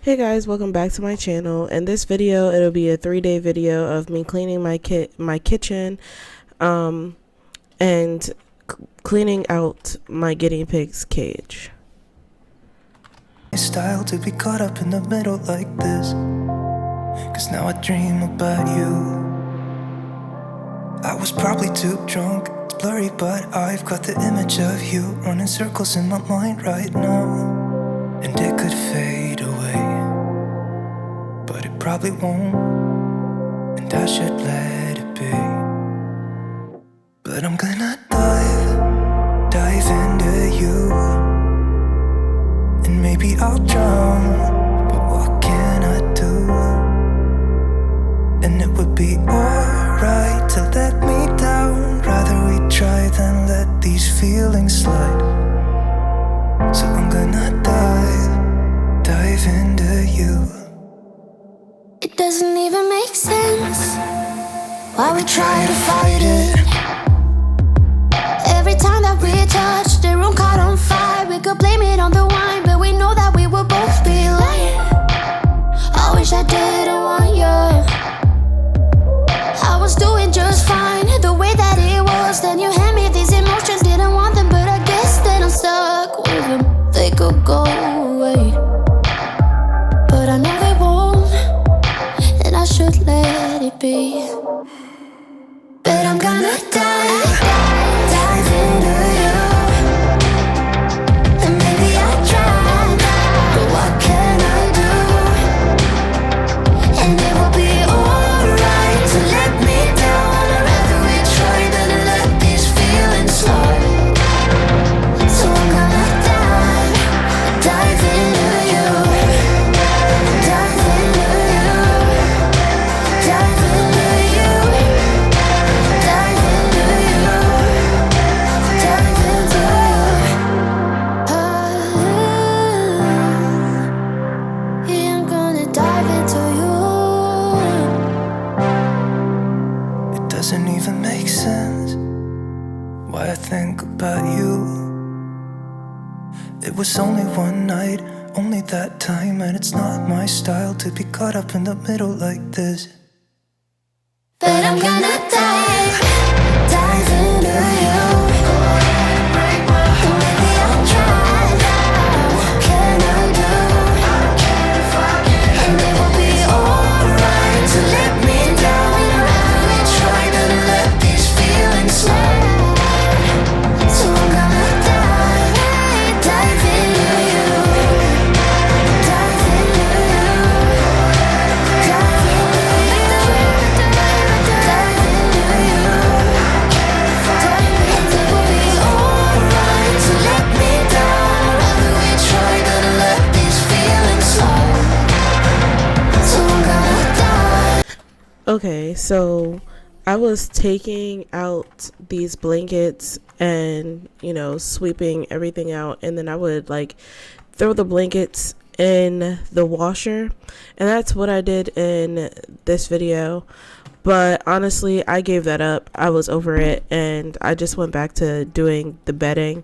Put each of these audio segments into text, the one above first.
Hey guys, welcome back to my channel. In this video, it'll be a 3-day video of me cleaning my kitchen, and cleaning out my guinea pig's cage. Style to be caught up in the middle like this, 'cause now I dream about you. I was probably too drunk, it's blurry, but I've got the image of you running circles in my mind right now. And it could fade away, but it probably won't, and I should let it be. But I'm gonna dive into you, and maybe I'll drown, but what can I do? And it would be alright to let me down, rather we try than let these feelings slide. So I'm gonna dive into you. It doesn't even make sense why we try to fight it. Every time that we touch, the room caught on fire. We could blame it on the wine, but we know that we will both be lying. I wish I didn't want you. I was doing just fine, the way that it was. Then you hand me these emotions, didn't want them, but I guess that I'm stuck with them. They could go away, but I know they won't, and I should let it be. But I'm gonna dive into you, and maybe I'll try, but what can I do? And it will be alright to let me down, I'd rather we try than let these feelings slide. So I'm gonna dive into you, dive into you, dive into you, dive into you, dive into you. Yeah, I'm gonna dive into you. It doesn't even make sense why I think about you. It was only one night, only that time, and it's not my style to be caught up in the middle like this. But I'm gonna dive into you. Maybe I'll try, what can I do? And it will be alright to let me down, rather we try than let these feelings slide. So I'm gonna dive into you, dive into you, dive into you, dive into you, and it will be alright to let me down, rather we try than let these feelings slide. So I'm gonna dive. Okay, so I was taking out these blankets and, sweeping everything out, and then I would throw the blankets in the washer, and that's what I did in this video. But honestly, I gave that up. I was over it, and I just went back to doing the bedding,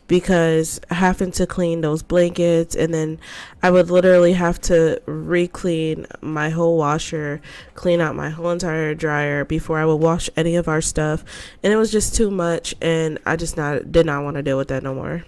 because having to clean those blankets, and then I would literally have to re-clean my whole washer, clean out my whole entire dryer before I would wash any of our stuff, and it was just too much, and I just did not want to deal with that no more.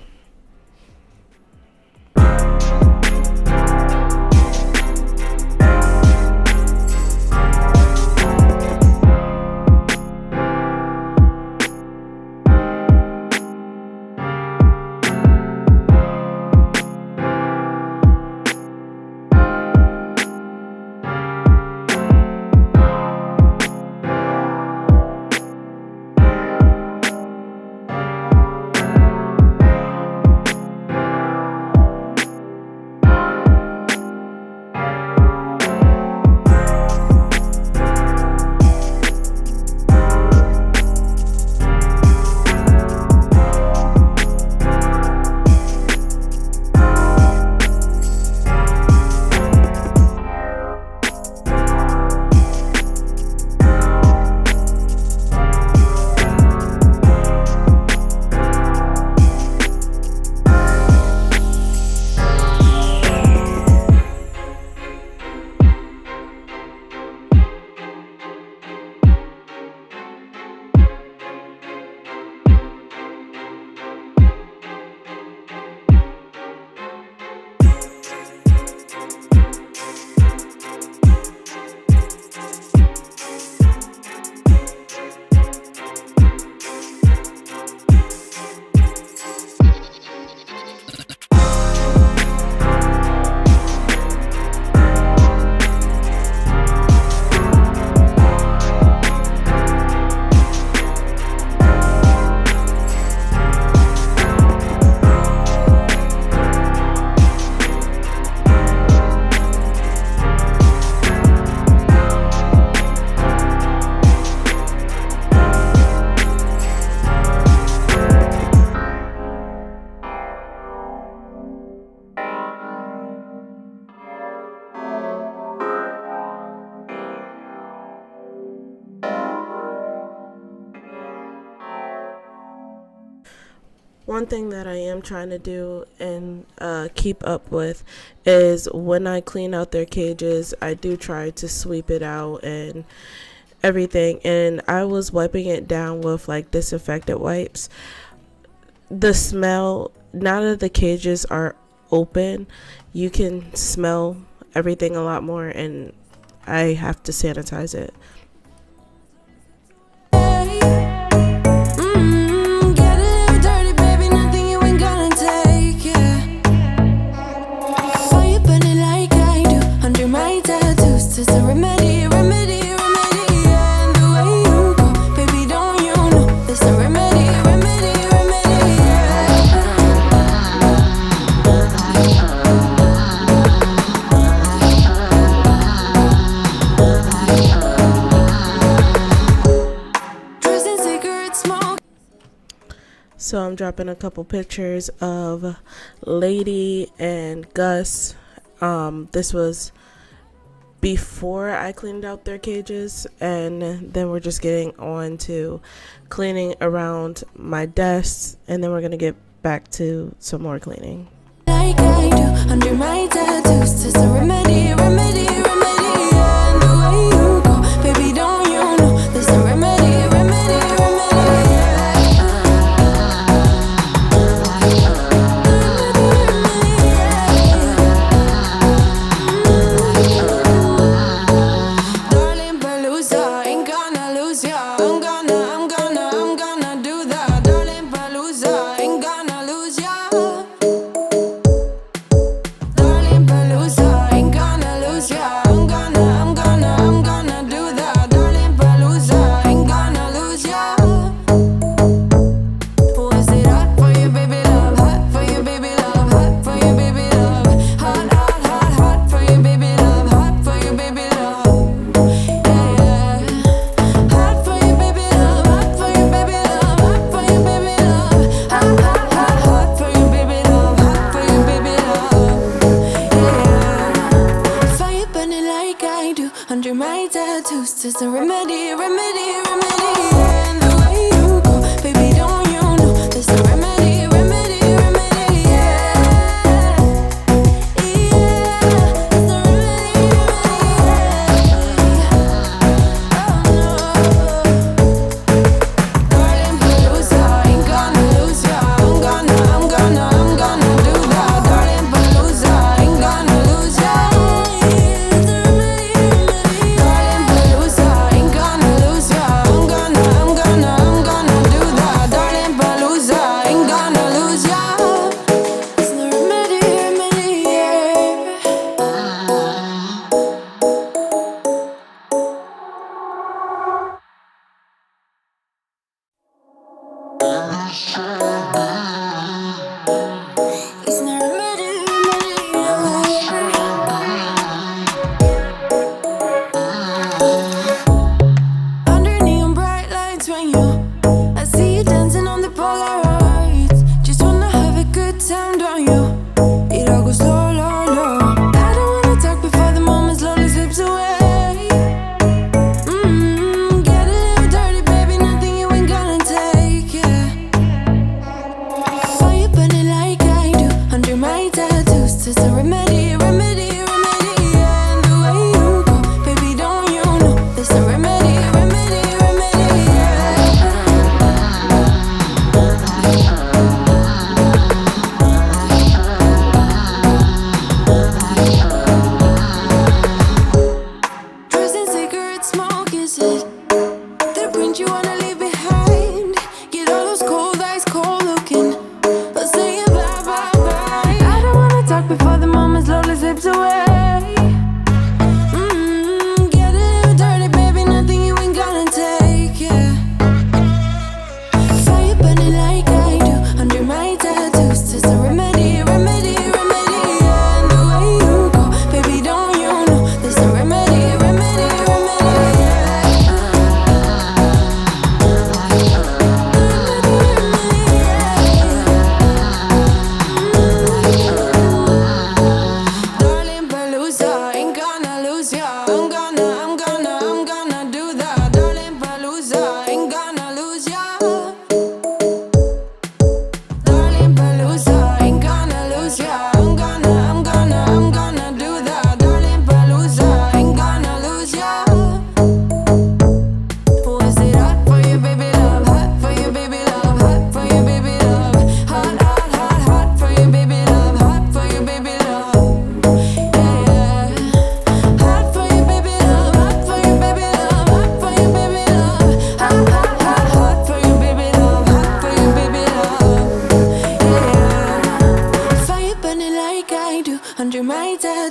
One thing that I am trying to do and keep up with is when I clean out their cages, I do try to sweep it out and everything. And I was wiping it down with like disinfectant wipes. The smell, now that the cages are open, you can smell everything a lot more, and I have to sanitize it. Get a little dirty, baby, nothing you ain't gonna take, yeah. Why you burning like I do under my tattoos? Just a remedy, remedy, remedy, yeah. And the way you go, baby, don't you know? There's a remedy, remedy, remedy, yeah. Drugs and cigarette smoke. So I'm dropping a couple pictures of Lady and Gus. This was before I cleaned out their cages, and then we're just getting on to cleaning around my desks, and then we're gonna get back to some more cleaning. Like I do under my tattoos, just a remedy, remedy, remedy, yeah. And the way you go, baby, don't you know? There's a remedy, remedy, remedy, yeah. Darling Palooza, ain't gonna lose ya. I'm gonna do that. Darling Palooza, ain't gonna lose ya. Darling Palooza, ain't gonna lose ya. I'm gonna do that. Darling Palooza, ain't gonna lose ya. Was it hot for you, baby love? Hot for you, baby love. Hot for you, baby love. Hot, hot, hot, hot for you, baby love. Hot for you, baby love. Yeah, yeah. Hot for you, baby love. Hot for you, baby love. Hot for you, baby love. Hot, hot, hot, hot for you, baby love. Hot for you, baby love. Yeah. Fire burning like I do under my tattoos. Just a remedy, remedy, remedy. Yeah. And the way you go, baby, don't you know? There's a remedy, remedy, remedy. Yeah. Yeah. There's a remedy, remedy. Oh no. Darling Palooza, ain't gonna lose ya. I'm gonna do that. Darling Palooza, ain't gonna lose ya. Darling Palooza, ain't gonna lose ya. I'm gonna do that. Darling Palooza, ain't gonna lose ya. It's the remedy, remedy, yeah. It's the remedy, remedy, yeah. Under neon bright lights when I see you dancing on the Polaroids. Just wanna have a good time, don't you? It all goes low, low, low. I don't wanna talk before the moment slowly slips away. Get a little dirty, baby, nothing you ain't gonna take, yeah.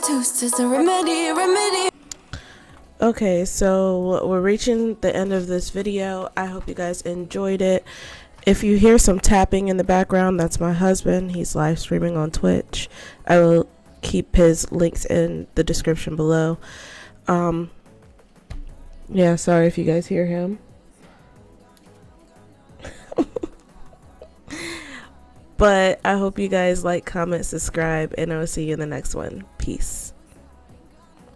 toast is a remedy. Okay, so we're reaching the end of this video. I hope you guys enjoyed it. If you hear some tapping in the background, that's my husband. He's live streaming on Twitch. I will keep his links in the description below. Yeah, sorry if you guys hear him. But I hope you guys like, comment, subscribe, and I will see you in the next one. Peace.